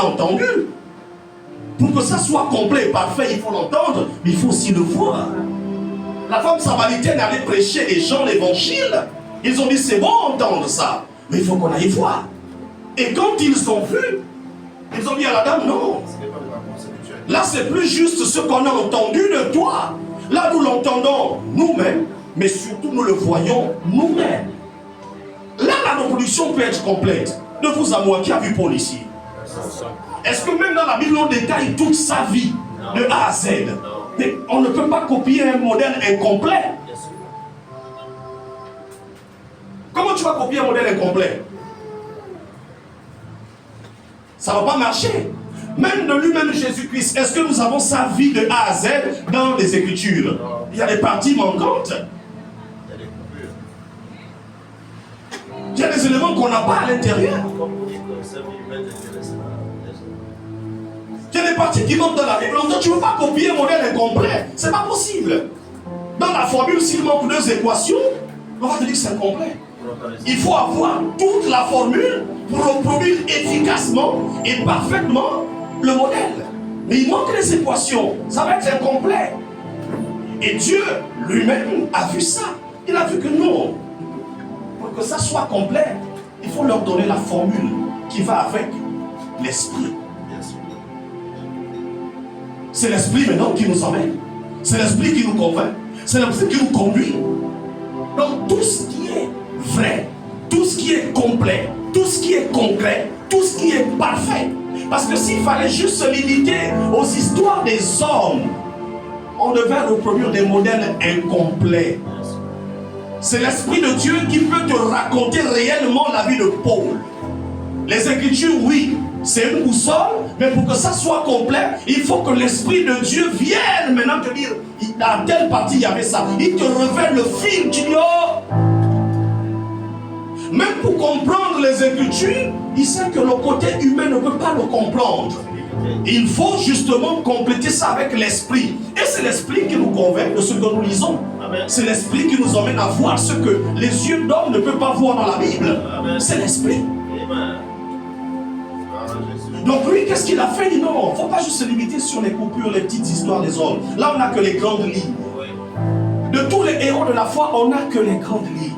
entendu. Pour que ça soit complet et parfait, il faut l'entendre, mais il faut aussi le voir. La femme samaritaine allait prêcher les gens l'évangile. Ils ont dit c'est bon entendre ça, mais il faut qu'on aille voir. Et quand ils ont vu, ils ont dit à la dame non. Là c'est plus juste ce qu'on a entendu de toi. Là nous l'entendons nous-mêmes, mais surtout nous le voyons nous-mêmes. Là la reproduction peut être complète. De vous à moi, qui a vu Paul ici? Est-ce que même dans la Bible on détaille toute sa vie de A à Z? Mais on ne peut pas copier un modèle incomplet. Comment tu vas copier un modèle incomplet? Ça ne va pas marcher. Même de lui-même Jésus-Christ, est-ce que nous avons sa vie de A à Z dans les Écritures? Il y a des parties manquantes. Il y a des éléments qu'on n'a pas à l'intérieur. Il y a des parties qui manquent dans la Bible. Donc tu ne peux pas copier un modèle incomplet. Ce n'est pas possible. Dans la formule, s'il manque 2 équations, on va te dire que c'est incomplet. Il faut avoir toute la formule pour reproduire efficacement et parfaitement le modèle. Mais il manque les équations. Ça va être incomplet. Et Dieu lui-même a vu ça. Il a vu que non. Pour que ça soit complet, il faut leur donner la formule qui va avec l'esprit. C'est l'esprit maintenant qui nous emmène. C'est l'esprit qui nous convainc. C'est l'esprit qui nous conduit. Donc tout ce qui est vrai, tout ce qui est complet, tout ce qui est concret, tout ce qui est parfait. Parce que s'il fallait juste se limiter aux histoires des hommes, on devait reproduire des modèles incomplets. C'est l'Esprit de Dieu qui peut te raconter réellement la vie de Paul. Les Écritures, oui, c'est une boussole, mais pour que ça soit complet, il faut que l'Esprit de Dieu vienne maintenant te dire, dans telle partie il y avait ça. Il te révèle le fil, tu dis, oh. Même pour comprendre les Écritures, il sait que le côté humain ne peut pas le comprendre. Il faut justement compléter ça avec l'Esprit. Et c'est l'Esprit qui nous convainc de ce que nous lisons. C'est l'Esprit qui nous emmène à voir ce que les yeux d'homme ne peuvent pas voir dans la Bible. C'est l'Esprit. Donc lui, qu'est-ce qu'il a fait? Il dit non, il ne faut pas juste se limiter sur les coupures, les petites histoires des hommes. Là, on n'a que les grandes lignes. De tous les héros de la foi, on n'a que les grandes lignes.